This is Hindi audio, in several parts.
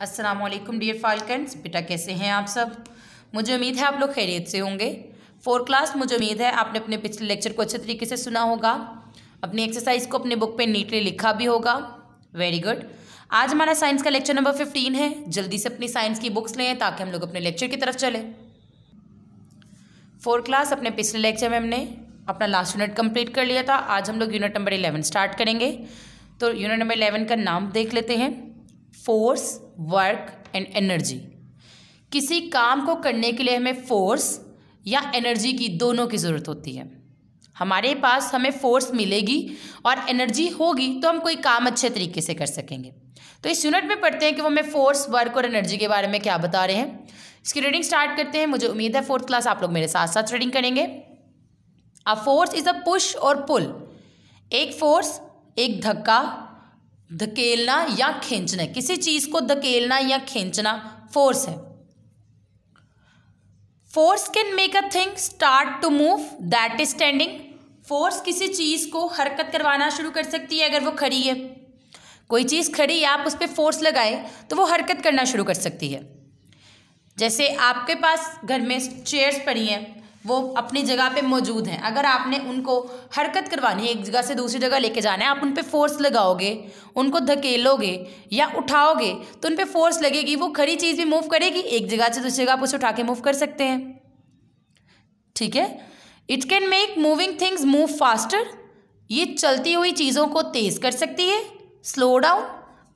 अस्सलाम वालेकुम डियर फाल्कन्स। बेटा कैसे हैं आप सब? मुझे उम्मीद है आप लोग खैरियत से होंगे। 4 क्लास, मुझे उम्मीद है आपने अपने पिछले लेक्चर को अच्छे तरीके से सुना होगा, अपनी एक्सरसाइज को अपने बुक पे नीटली लिखा भी होगा। Very good. आज हमारा साइंस का लेक्चर नंबर 15 है। जल्दी से अपनी साइंस की बुक्स लें ताकि हम लोग अपने लेक्चर की तरफ चलें। 4 क्लास, अपने पिछले लेक्चर में हमने अपना लास्ट यूनिट कंप्लीट कर लिया था। आज हम लोग यूनिट नंबर 11 स्टार्ट करेंगे। तो यूनिट नंबर 11 का नाम देख लेते हैं, फोर्स, वर्क एंड एनर्जी। किसी काम को करने के लिए हमें फोर्स या एनर्जी की दोनों की ज़रूरत होती है। हमारे पास हमें फोर्स मिलेगी और एनर्जी होगी तो हम कोई काम अच्छे तरीके से कर सकेंगे। तो इस यूनिट में पढ़ते हैं कि वो हमें फोर्स, वर्क और एनर्जी के बारे में क्या बता रहे हैं। इसकी रीडिंग स्टार्ट करते हैं। मुझे उम्मीद है 4th क्लास आप लोग मेरे साथ साथ रीडिंग करेंगे। A force is a push और पुल। एक फोर्स, एक धक्का, धकेलना या खींचना। किसी चीज को धकेलना या खींचना फोर्स है। Force can make a thing start to move that is standing. Force किसी चीज को हरकत करवाना शुरू कर सकती है अगर वो खड़ी है। कोई चीज खड़ी है, आप उस पर फोर्स लगाए तो वो हरकत करना शुरू कर सकती है। जैसे आपके पास घर में चेयर्स पड़ी हैं, वो अपनी जगह पे मौजूद हैं। अगर आपने उनको हरकत करवानी है, एक जगह से दूसरी जगह लेके जाना है, आप उन पे फोर्स लगाओगे, उनको धकेलोगे या उठाओगे तो उन पे फोर्स लगेगी। वो खड़ी चीज़ भी मूव करेगी, एक जगह से दूसरी जगह आप उसे उठा के मूव कर सकते हैं। ठीक है। It can make moving things move faster. ये चलती हुई चीज़ों को तेज़ कर सकती है, स्लो डाउन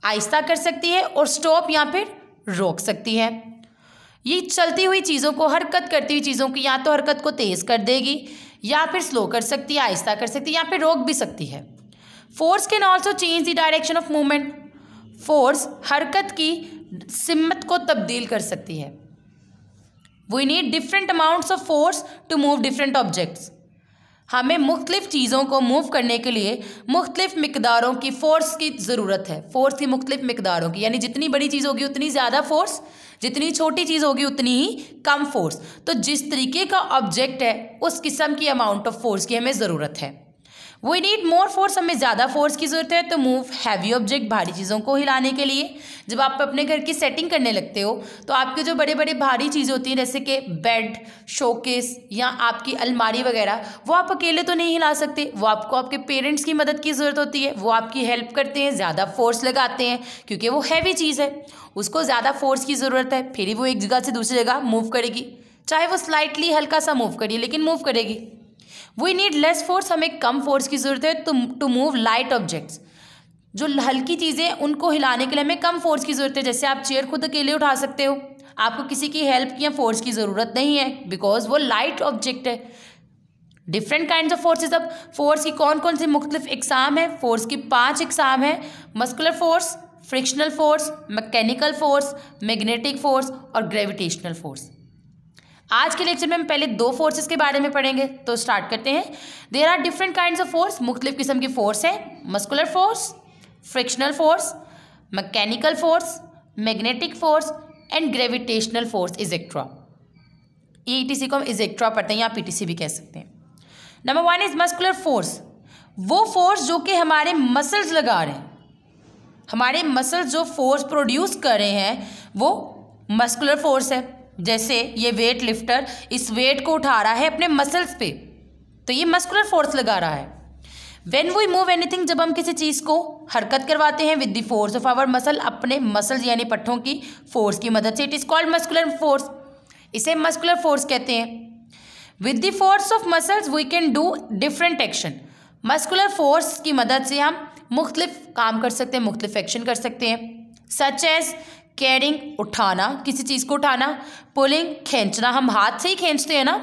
आहिस्ता कर सकती है, और स्टॉप या फिर रोक सकती है। ये चलती हुई चीज़ों को, हरकत करती हुई चीज़ों की या तो हरकत को तेज़ कर देगी या फिर स्लो कर सकती है, आहिस्ता कर सकती है या फिर रोक भी सकती है। Force can also change the direction of movement. Force हरकत की सिमत को तब्दील कर सकती है। We need different amounts of force to move different objects. हमें मुख्तलिफ चीज़ों को मूव करने के लिए मुख्तलिफ मिकदारों की फ़ोर्स की ज़रूरत है। फोर्स की मुख्तलिफ मिकदारों की, यानी जितनी बड़ी चीज़ होगी उतनी ज़्यादा फोर्स, जितनी छोटी चीज़ होगी उतनी ही कम फोर्स। तो जिस तरीके का ऑब्जेक्ट है उस किस्म की अमाउंट ऑफ फोर्स की हमें ज़रूरत है। वी नीड मोर फोर्स, हमें ज़्यादा फोर्स की ज़रूरत है तो मूव हैवी ऑब्जेक्ट, भारी चीज़ों को हिलाने के लिए। जब आप अपने घर की सेटिंग करने लगते हो तो आपके जो बड़े बड़े भारी चीज़ें होती हैं, जैसे कि बेड, शोकेस या आपकी अलमारी वगैरह, वो आप अकेले तो नहीं हिला सकते, वो आपको आपके पेरेंट्स की मदद की ज़रूरत होती है। वो आपकी हेल्प करते हैं, ज़्यादा फोर्स लगाते हैं क्योंकि वो हैवी चीज़ है, उसको ज़्यादा फोर्स की ज़रूरत है, फिर ही वो एक जगह से दूसरी जगह मूव करेगी। चाहे वो स्लाइटली हल्का सा मूव करिए लेकिन मूव करेगी। वी नीड लेस फोर्स, हमें कम फोर्स की ज़रूरत है टू मूव लाइट ऑब्जेक्ट्स। जो हल्की चीज़ें उनको हिलाने के लिए हमें कम फोर्स की ज़रूरत है। जैसे आप चेयर खुद अकेले उठा सकते हो, आपको किसी की हेल्प की या फोर्स की ज़रूरत नहीं है बिकॉज वो लाइट ऑब्जेक्ट है। Different kinds of forces. अब फोर्स की कौन कौन सी मुख्तलिफ इकसाम है? फोर्स की 5 इकसाम है। Muscular force, frictional force, mechanical force, magnetic force और ग्रेविटेशनल फोर्स। आज के लेक्चर में हम पहले 2 फोर्सेस के बारे में पढ़ेंगे, तो स्टार्ट करते हैं। There are different kinds of force, मुख्तलिफ किस्म की फोर्स है। Muscular force, frictional force, mechanical force, magnetic force and gravitational force etcetera. ETC को हम इजेक्ट्रा पढ़ते हैं या पीटीसी भी कह सकते हैं। Number 1 is muscular force. वो फोर्स जो कि हमारे मसल्स लगा रहे हैं, हमारे मसल्स जो फोर्स प्रोड्यूस कर रहे हैं वो मस्कुलर फोर्स है। जैसे ये वेट लिफ्टर इस वेट को उठा रहा है अपने मसल्स पे, तो ये मस्कुलर फोर्स लगा रहा है। व्हेन वी मूव एनीथिंग, जब हम किसी चीज़ को हरकत करवाते हैं with the force of our muscle, अपने मसल्स यानी पट्ठों की फोर्स की मदद से, it is called muscular force. इसे मस्कुलर फोर्स कहते हैं। With the force of muscles we can do different action. Muscular force की मदद से हम मुख्तलिफ काम कर सकते हैं, मुख्तलिफ एक्शन कर सकते हैं। सच एज कैरिंग, उठाना, किसी चीज़ को उठाना। पुलिंग, खींचना, हम हाथ से ही खींचते हैं ना,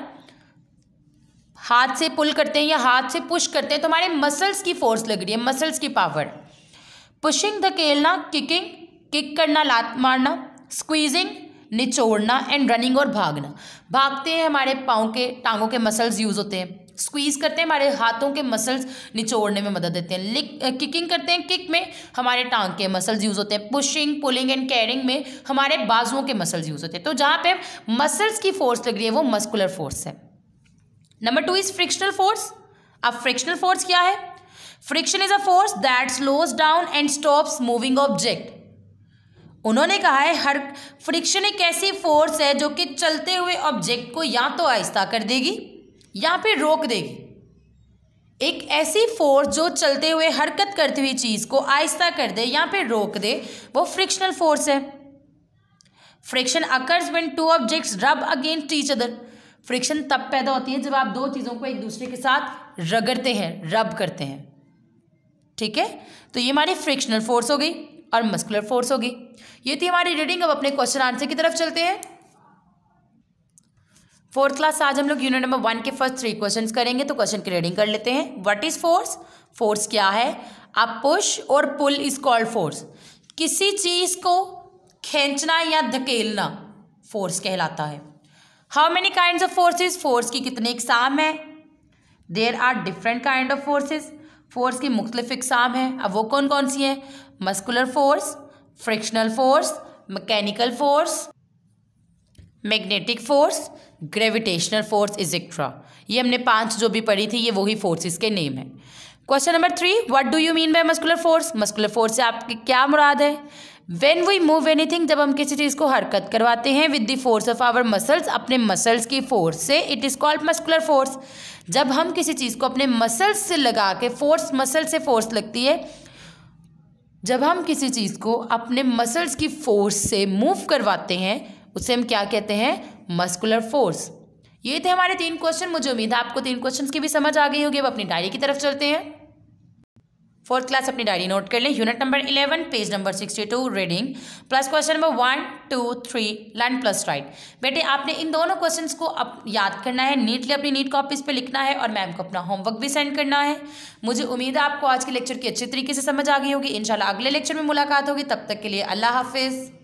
हाथ से पुल करते हैं या हाथ से पुश करते हैं तो हमारे मसल्स की फोर्स लग रही है, मसल्स की पावर। पुशिंग, धकेलना। किकिंग, किक करना, लात मारना। स्क्वीजिंग, निचोड़ना। एंड रनिंग, और भागना। भागते हैं हमारे पाँव के, टांगों के मसल्स यूज़ होते हैं। स्क्वीज करते हैं, हमारे हाथों के मसल्स निचोड़ने में मदद देते हैं। किकिंग करते हैं, किक में हमारे टांग के मसल्स यूज़ होते हैं। पुशिंग, पुलिंग एंड कैरिंग में हमारे बाजुओं के मसल्स यूज़ होते हैं। तो जहाँ पे मसल्स की फोर्स लग रही है वो मस्कुलर फोर्स है। Number 2 is frictional force. अब फ्रिक्शनल फोर्स क्या है? Friction is a force that slows down and stops moving object. उन्होंने कहा है हर फ्रिक्शन एक ऐसी फोर्स है जो कि चलते हुए ऑब्जेक्ट को या तो आहिस्ता कर देगी या फिर रोक देगी। एक ऐसी फोर्स जो चलते हुए हरकत करती हुई चीज़ को आहिस्ता कर दे या फिर रोक दे, वो फ्रिक्शनल फोर्स है। Friction occurs when two objects रब अगेंस्ट ईच अदर। फ्रिक्शन तब पैदा होती है जब आप दो चीज़ों को एक दूसरे के साथ रगड़ते हैं, रब करते हैं। ठीक है, तो ये हमारी फ्रिक्शनल फोर्स हो गई और मस्कुलर फोर्स होगी। ये थी हमारी रीडिंग। अब अपने क्वेश्चन आंसर की तरफ चलते हैं। फोर्थ क्लास आज हम लोग यूनिट नंबर 1 के फर्स्ट 3 क्वेश्चंस करेंगे, तो क्वेश्चन की रीडिंग कर लेते हैं। What is force? फोर्स क्या है? अ पुश और पुल इज कॉल्ड फोर्स। किसी चीज को खींचना या धकेलना फोर्स कहलाता है। How many kinds of forces? Force की कितने इकसाम है? There are different kind of forces. Force की मुख्तलिफ इकसाम है। अब वो कौन कौन सी हैं? Muscular force, frictional force, mechanical force, magnetic force, gravitational force etcetera. ये हमने 5 जो भी पढ़ी थी, ये वही फोर्सेस के नेम है। Question number 3, what do you mean by muscular force? Muscular force से आपकी क्या मुराद है? व्हेन वी मूव एनीथिंग, जब हम किसी चीज़ को हरकत करवाते हैं with the force of our muscles, अपने मसल्स की फोर्स से, it is called muscular force. जब हम किसी चीज़ को अपने मसल्स से लगा के, फोर्स मसल से फोर्स लगती है, जब हम किसी चीज़ को अपने मसल्स की फोर्स से मूव करवाते हैं उसे हम क्या कहते हैं? Muscular force. ये थे हमारे 3 क्वेश्चन। मुझे उम्मीद है आपको 3 क्वेश्चंस की भी समझ आ गई होगी। अब अपनी डायरी की तरफ चलते हैं। फोर्थ क्लास अपनी डायरी नोट कर लें। Unit number 11 page number 62 reading plus question number 1, 2, 3 learn plus right. बेटे आपने इन दोनों क्वेश्चंस को अब याद करना है, नीटली अपनी नीट कॉपीज पे लिखना है और मैम को अपना होमवर्क भी सेंड करना है। मुझे उम्मीद है आपको आज के लेक्चर की अच्छी तरीके से समझ आ गई होगी। इंशाल्लाह अगले लेक्चर में मुलाकात होगी। तब तक के लिए अल्लाह हाफिज़।